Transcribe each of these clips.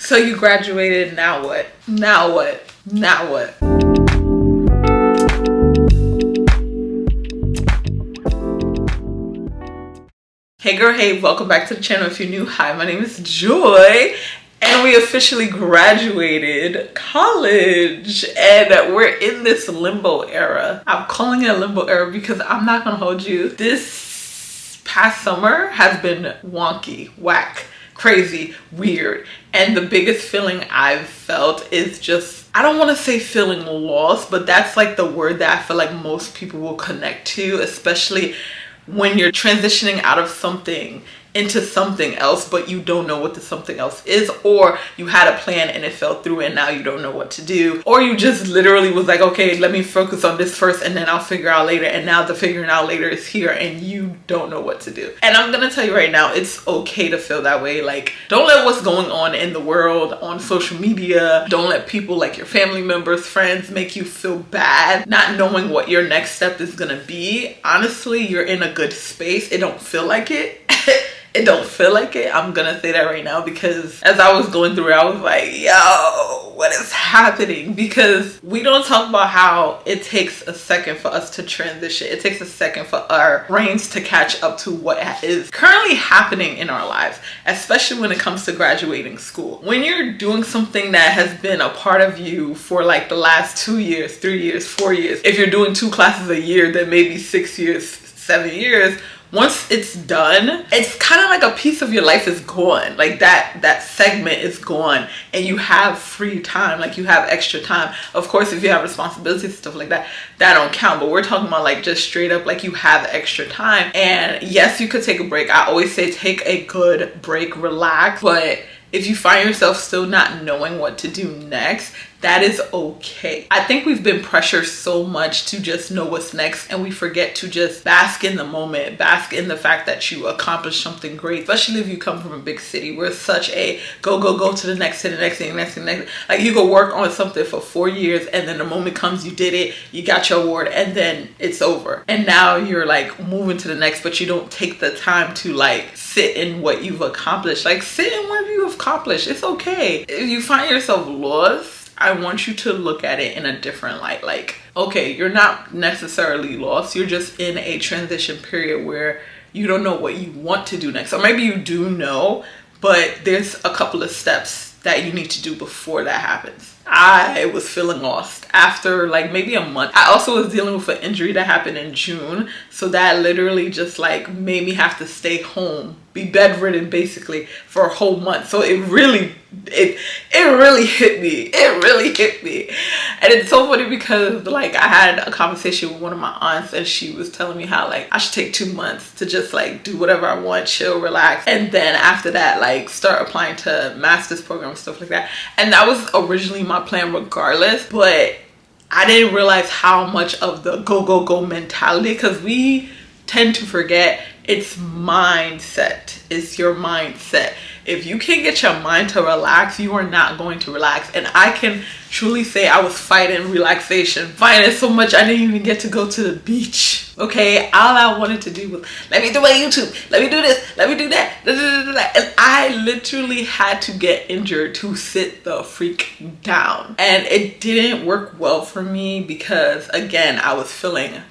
So you graduated, now what? Now what? Now what? Hey girl, hey, welcome back to the channel. If you're new, hi, my name is Joy. And we officially graduated college and we're in this limbo era. I'm calling it a limbo era because I'm not gonna hold you. This past summer has been wonky, whack, crazy, weird. And the biggest feeling I've felt is just, I don't want to say feeling lost, but that's like the word that I feel like most people will connect to, especially when you're transitioning out of something into something else, but you don't know what the something else is, or you had a plan and it fell through and now you don't know what to do, or you just literally was like, okay, let me focus on this first and then I'll figure out later, and now the figuring out later is here and you don't know what to do. And I'm gonna tell you right now, it's okay to feel that way. Like, don't let what's going on in the world, on social media, don't let people like your family members, friends make you feel bad not knowing what your next step is gonna be. Honestly, you're in a good space. It don't feel like it. It don't feel like it. I'm gonna say that right now, because as I was going through it, I was like, yo, what is happening? Because we don't talk about how it takes a second for us to transition. It takes a second for our brains to catch up to what is currently happening in our lives, especially when it comes to graduating school. When you're doing something that has been a part of you for like the last 2 years, 3 years, 4 years, if you're doing 2 classes a year, then maybe 6 years, 7 years, once it's done, it's kind of like a piece of your life is gone. Like that segment is gone and you have free time, like you have extra time. Of course, if you have responsibilities, stuff like that, that don't count. But we're talking about like just straight up, like you have extra time. And yes, you could take a break. I always say take a good break, relax. But if you find yourself still not knowing what to do next, that is okay. I think we've been pressured so much to just know what's next, and we forget to just bask in the moment, bask in the fact that you accomplished something great, especially if you come from a big city. We're such a go to the next, to the next thing, next thing, next. Like you go work on something for 4 years and then the moment comes, you did it, you got your award, and then it's over. And now you're like moving to the next, but you don't take the time to like sit in what you've accomplished. Like sit in what you've accomplished. It's okay. If you find yourself lost, I want you to look at it in a different light. Like, okay, you're not necessarily lost. You're just in a transition period where you don't know what you want to do next. Or maybe you do know, but there's a couple of steps that you need to do before that happens. I was feeling lost after like maybe a month. I also was dealing with an injury that happened in June. So that literally just like made me have to stay home, be bedridden basically for a whole month. So it really hit me. It really hit me. And it's so funny because like I had a conversation with one of my aunts and she was telling me how like I should take 2 months to just like do whatever I want, chill, relax. And then after that, like start applying to master's programs, stuff like that. And that was originally my plan regardless, but I didn't realize how much of the go mentality, because we tend to forget it's mindset. It's your mindset. If you can't get your mind to relax, you are not going to relax. And I can truly say I was fighting relaxation, fighting it so much I didn't even get to go to the beach. Okay, all I wanted to do was let me do my YouTube, let me do this, let me do that, and I literally had to get injured to sit the freak down. And it didn't work well for me because again, I was feeling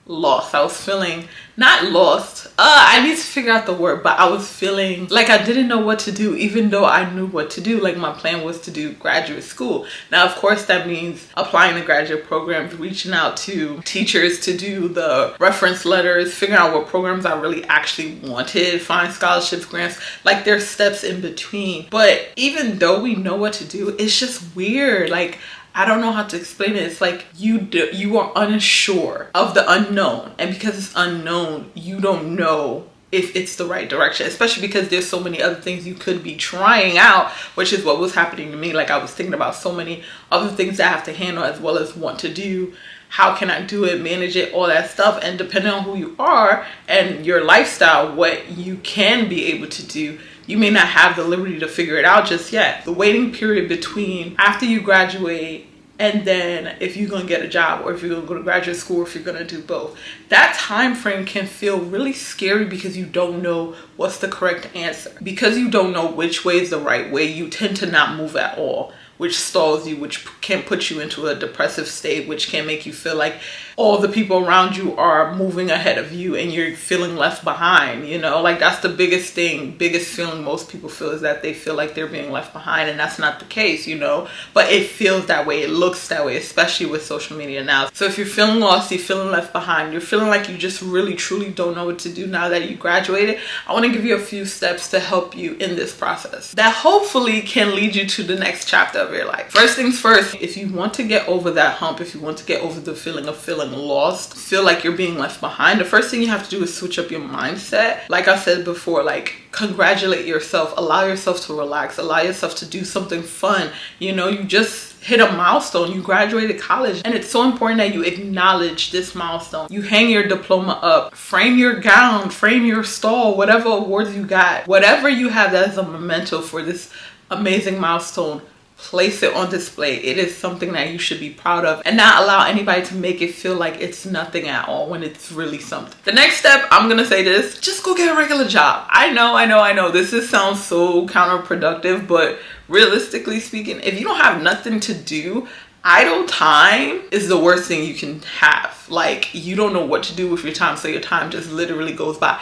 lost. I was feeling not lost. I need to figure out the word, but I was feeling like I didn't know what to do, even though I knew what to do. Like my plan was to do graduate school. Now, of course, that means applying to graduate programs, reaching out to teachers to do the reference letters, figuring out what programs I really actually wanted, find scholarships, grants. Like there's steps in between. But even though we know what to do, it's just weird. Like I don't know how to explain it. It's like you are unsure of the unknown. And because it's unknown, you don't know if it's the right direction, especially because there's so many other things you could be trying out, which is what was happening to me. Like I was thinking about so many other things that I have to handle as well as want to do. How can I do it, manage it, all that stuff. And depending on who you are and your lifestyle, what you can be able to do, you may not have the liberty to figure it out just yet. The waiting period between after you graduate and then if you're going to get a job, or if you're going to go to graduate school, or if you're going to do both. That time frame can feel really scary because you don't know what's the correct answer. Because you don't know which way is the right way, you tend to not move at all, which stalls you, which can put you into a depressive state, which can make you feel like all the people around you are moving ahead of you and you're feeling left behind, you know? Like, that's the biggest feeling most people feel, is that they feel like they're being left behind, and that's not the case, you know? But it feels that way, it looks that way, especially with social media now. So if you're feeling lost, you're feeling left behind, you're feeling like you just really truly don't know what to do now that you graduated, I want to give you a few steps to help you in this process that hopefully can lead you to the next chapter of your life. First things first, if you want to get over that hump, if you want to get over the feeling of feeling lost, feel like you're being left behind, the first thing you have to do is switch up your mindset. Like I said before, like, congratulate yourself, allow yourself to relax, allow yourself to do something fun. You know, you just hit a milestone, you graduated college, and it's so important that you acknowledge this milestone. You hang your diploma up, frame your gown, frame your stall, whatever awards you got, whatever you have that is a memento for this amazing milestone, place it on display. It is something that you should be proud of, and not allow anybody to make it feel like it's nothing at all when it's really something. The next step, I'm gonna say this, just go get a regular job. I know this sounds so counterproductive, but realistically speaking, if you don't have nothing to do, idle time is the worst thing you can have. Like, you don't know what to do with your time, so your time just literally goes by.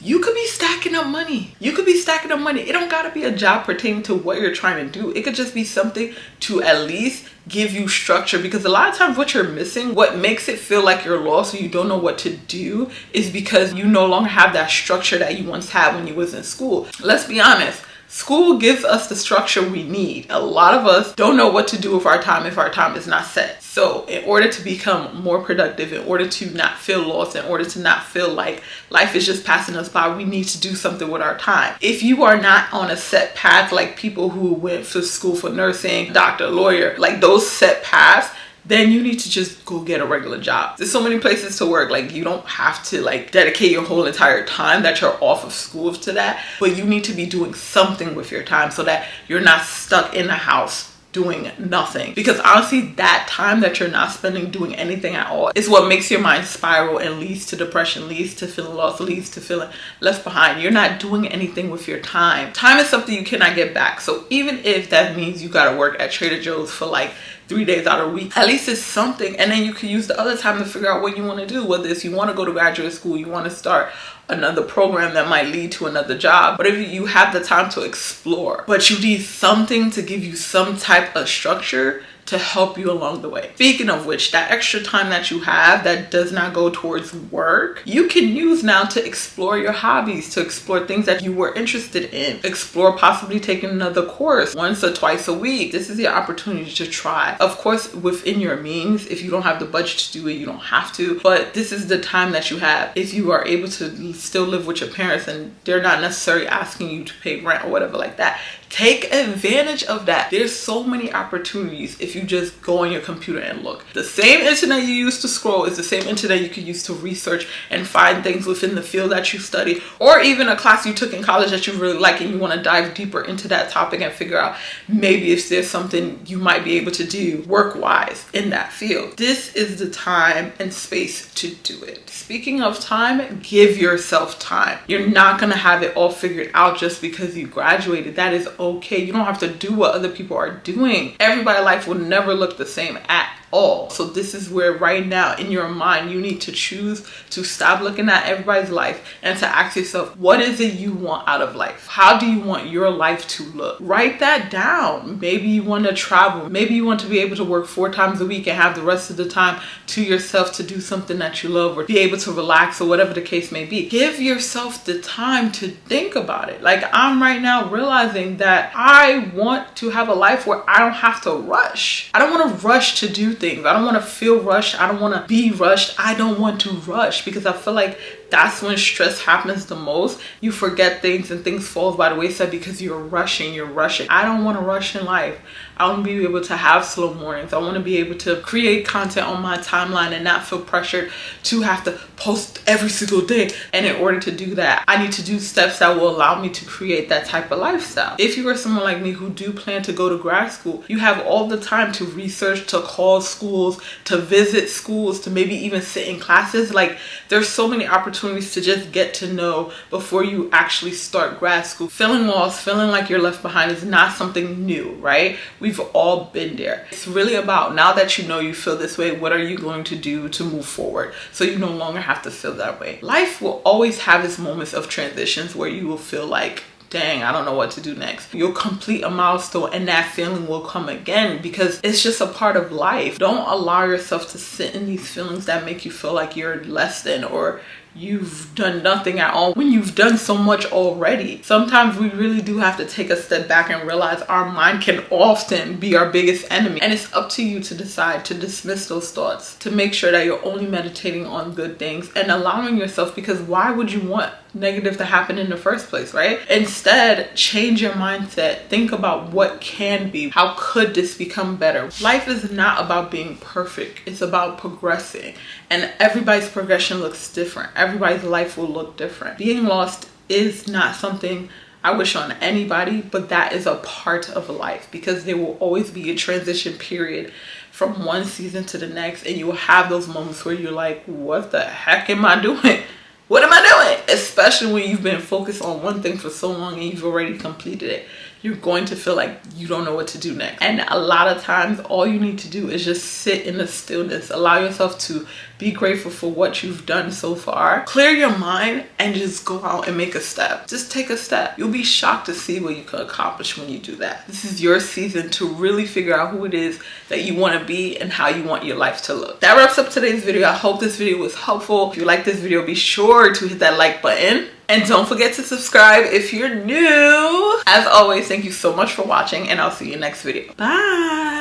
You could be stacking up money. It don't gotta be a job pertaining to what you're trying to do. It could just be something to at least give you structure, because a lot of times what you're missing, what makes it feel like you're lost or you don't know what to do, is because you no longer have that structure that you once had when you was in school. Let's be honest. School gives us the structure we need. A lot of us don't know what to do with our time if our time is not set. So in order to become more productive, in order to not feel lost, in order to not feel like life is just passing us by, we need to do something with our time. If you are not on a set path, like people who went to school for nursing, doctor, lawyer, like those set paths, then you need to just go get a regular job. There's so many places to work. Like, you don't have to like dedicate your whole entire time that you're off of school to that, but you need to be doing something with your time so that you're not stuck in the house doing nothing. Because honestly, that time that you're not spending doing anything at all is what makes your mind spiral and leads to depression, leads to feeling lost, leads to feeling left behind. You're not doing anything with your time. Time is something you cannot get back. So even if that means you gotta work at Trader Joe's for like 3 days out of a week, at least it's something, and then you can use the other time to figure out what you want to do, whether it's you want to go to graduate school, you want to start another program that might lead to another job, whatever. You have the time to explore, but you need something to give you some type of structure to help you along the way. Speaking of which, that extra time that you have that does not go towards work, you can use now to explore your hobbies, to explore things that you were interested in, explore possibly taking another course once or twice a week. This is your opportunity to try. Of course, within your means. If you don't have the budget to do it, you don't have to, but this is the time that you have. If you are able to still live with your parents and they're not necessarily asking you to pay rent or whatever like that, take advantage of that. There's so many opportunities if you just go on your computer and look. The same internet you use to scroll is the same internet you could use to research and find things within the field that you study, or even a class you took in college that you really like and you want to dive deeper into that topic and figure out maybe if there's something you might be able to do work-wise in that field. This is the time and space to do it. Speaking of time, give yourself time. You're not gonna have it all figured out just because you graduated. That is okay. You don't have to do what other people are doing. Everybody's life will never look the same at all. So this is where right now in your mind you need to choose to stop looking at everybody's life and to ask yourself, what is it you want out of life? How do you want your life to look? Write that down. Maybe you want to travel. Maybe you want to be able to work 4 times a week and have the rest of the time to yourself to do something that you love, or be able to relax, or whatever the case may be. Give yourself the time to think about it. Like, I'm right now realizing that I want to have a life where I don't have to rush. I don't want to rush to do things. I don't want to feel rushed. I don't want to be rushed. I don't want to rush, because I feel like that's when stress happens the most. You forget things and things fall by the wayside because you're rushing. I don't want to rush in life. I want to be able to have slow mornings. I want to be able to create content on my timeline and not feel pressured to have to post every single day. And in order to do that, I need to do steps that will allow me to create that type of lifestyle. If you are someone like me who do plan to go to grad school, you have all the time to research, to call schools, to visit schools, to maybe even sit in classes. Like, there's so many opportunities to just get to know before you actually start grad school. Feeling lost, feeling like you're left behind is not something new, right? We've all been there. It's really about, now that you know you feel this way, what are you going to do to move forward so you no longer have to feel that way? Life will always have its moments of transitions where you will feel like, dang, I don't know what to do next. You'll complete a milestone and that feeling will come again, because it's just a part of life. Don't allow yourself to sit in these feelings that make you feel like you're less than, or you've done nothing at all when you've done so much already. Sometimes we really do have to take a step back and realize our mind can often be our biggest enemy. And it's up to you to decide to dismiss those thoughts, to make sure that you're only meditating on good things and allowing yourself, because why would you want negative to happen in the first place, right? Instead, change your mindset. Think about what can be. How could this become better? Life is not about being perfect. It's about progressing. And everybody's progression looks different. Everybody's life will look different. Being lost is not something I wish on anybody, but that is a part of life, because there will always be a transition period from one season to the next, and you will have those moments where you're like, what the heck am I doing? What am I doing? Especially when you've been focused on one thing for so long and you've already completed it. You're going to feel like you don't know what to do next. And a lot of times, all you need to do is just sit in the stillness. Allow yourself to be grateful for what you've done so far. Clear your mind and just go out and make a step. Just take a step. You'll be shocked to see what you can accomplish when you do that. This is your season to really figure out who it is that you want to be and how you want your life to look. That wraps up today's video. I hope this video was helpful. If you like this video, be sure to hit that like button. And don't forget to subscribe if you're new. As always, thank you so much for watching, and I'll see you next video. Bye.